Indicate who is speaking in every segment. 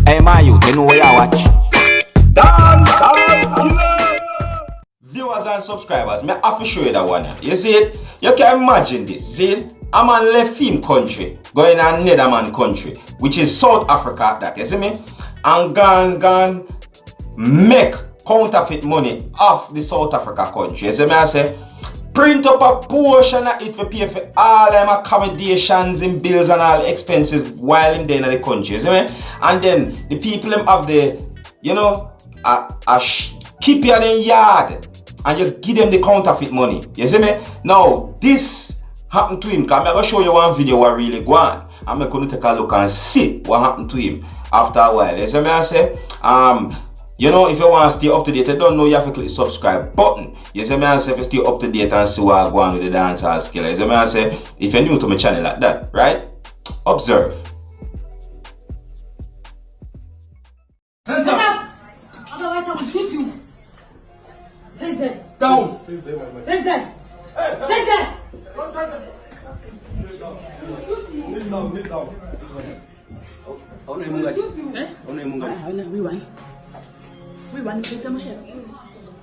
Speaker 1: Hey, my youth, you know where you watch? Viewers and subscribers, me have to show you that one. You see it? You can imagine this. See it? A man left him country, going to another man country, which is South Africa. That you see me? And gone, make counterfeit money off the South Africa country. You see me? I say, print up a portion of it for pay for all them accommodations and bills and all expenses while him there in the country. You see me? And then the people them have the, you know, keep you in the yard and you give them the counterfeit money. You see me? Now, this happened to him because I'm going to show you one video what really go on. I'm going to take a look and see what happened to him after a while. You see me? I say, you know, if you want to stay up to date, I don't know, you have to click the subscribe button. You see me? I say, if you stay up to date and see what I go on with the dancehall skill. You see me? I say, if you're new to my channel like that, right? Observe.
Speaker 2: Hands up! Otherwise I will shoot you. Face that.
Speaker 3: Down.
Speaker 2: Face that. Face that.
Speaker 3: Kneel down.
Speaker 2: We won.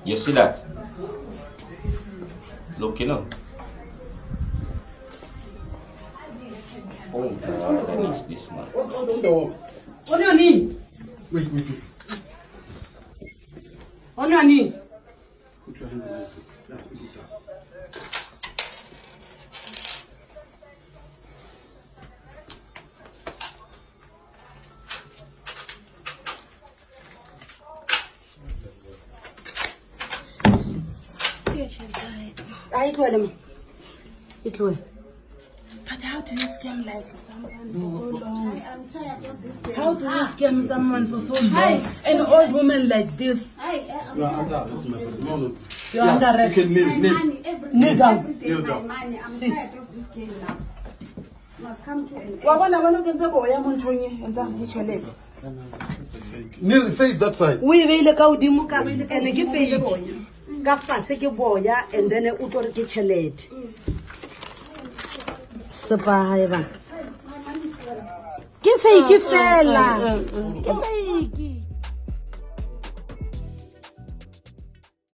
Speaker 1: You see that? Look, you know. Oh, God, I miss this man.
Speaker 2: On your knee.
Speaker 3: Wait.
Speaker 2: On your knee.
Speaker 3: Put your hands on this.
Speaker 2: I told him. It will. But how do you scam like someone for so long?
Speaker 4: I'm tired of this game.
Speaker 2: How do you scam someone for so long? An old woman like this.
Speaker 3: You are under arrest, my friend. No.
Speaker 2: You're under arrest.
Speaker 3: You can kneel.
Speaker 4: Money, every
Speaker 2: Kneel down.
Speaker 4: every day,
Speaker 3: Kneel
Speaker 4: my
Speaker 3: down.
Speaker 4: money. I'm
Speaker 2: Sis.
Speaker 4: tired of this game now. Must come to an end.
Speaker 2: Wabona kenza boya monthonye enza ichelele.
Speaker 3: Kneel, face that side.
Speaker 2: We veile ka udimo ka ene ke fake. Ka fase ke boya and then o tlo re ke chelete. Sepa haeba. Ke fake fela. Ke fake.